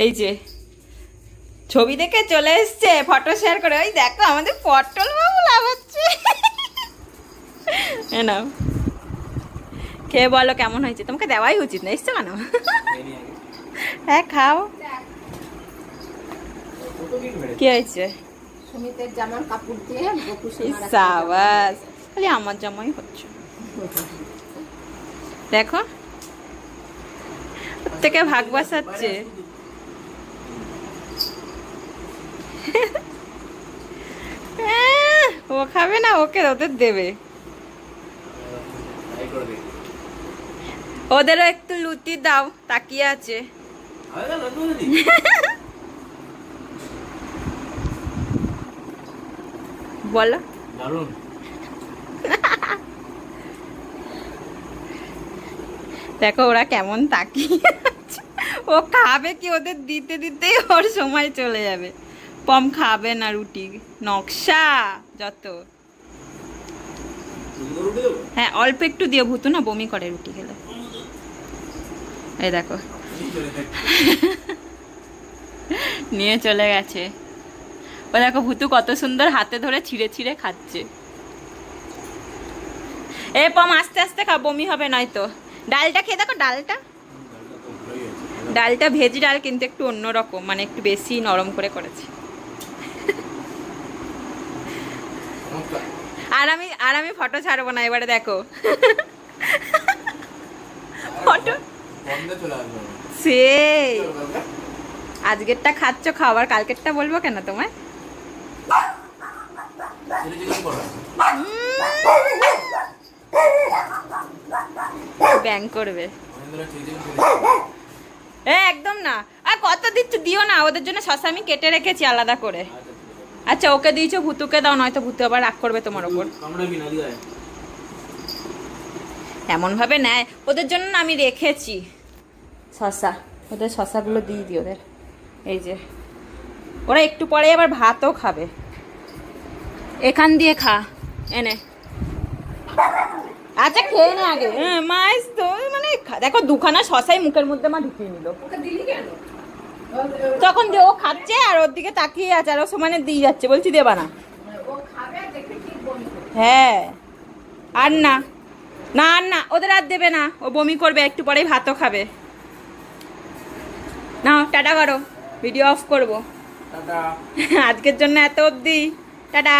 এই যে ছবি দেখে চলে এসছে ফটো শেয়ার করে। ওই দেখো আমাদের পটল বাবু লাগাচ্ছে। নাও খেয়ে বলো কেমন হয়েছে। তোমাকে দেওয়াই উচিত না, এসছো কেন? হ্যাঁ খাও। কি হয়েছে? সুমিতের জামার কাপড় দিয়ে সাবাস, খালি আমার জামাই হচ্ছে। দেখো থেকে ভাগ বসাচ্ছে। ও খাবে না, ওকে ওদের দেবে। ওদেরও একটু লুচি দাও, তাকিয়ে আছে। বলো দেখো ওরা কেমন তাকিয়ে আছে। ও খাবে কি, ওদের দিতে দিতেই ওর সময় চলে যাবে। পম খাবে না রুটি, নকশা যত। হ্যাঁ অল্প একটু দিও, ভুতু না বমি করে রুটি খেলে। এই দেখো নিয়ে চলে গেছে। ও দেখো ভুতু কত সুন্দর হাতে ধরে ছিঁড়ে ছিঁড়ে খাচ্ছে। এ পম আস্তে আস্তে খা, বমি হবে নয়তো। ডালটা খেয়ে দেখো, ডালটা ভেজ ডাল, কিন্তু একটু অন্যরকম, মানে একটু বেশি নরম করে করেছি। আর আমি ফটো ছাড়বো না এবারে, দেখো ফটো সেই আজকেরটা খাচ্ছ, খাবার কালকেরটা বলবো কেন তোমায়? ব্যাং করবে একদম না। আর কত দিচ্ছ, দিও না। ওদের জন্য শসা আমি কেটে রেখেছি আলাদা করে। আচ্ছা ওকে দিয়েছো, ভুতুকে দাও, নয়তো ভুতু আবার রাগ করবে তোমার ওপর। এমন ভাবে নেয়, ওদের জন্য আমি রেখেছি শসা। ওদের শসাগুলো দিয়ে দিই ওদের। এই যে ওরা একটু পরে আবার ভাতও খাবে। এখান দিয়ে খা, এনে। আচ্ছা খেয়ে নে আগে। মাছ তো মানে দেখো দুখানা শসাই মুখের মধ্যে মা ঢুকিয়ে নিল। তখন যে ও খাচ্ছে আর ওর দিকে তাকিয়ে আছে, আর ও সমানে দিয়ে যাচ্ছে, বলছি দেবা না। হ্যাঁ আর না না আর না, ওদের আর দেবে না, ও বমি করবে, একটু পরেই ভাতও খাবে। নাও টাটা করো, ভিডিও অফ করবো। আজকের জন্য এত অবধি, টাটা।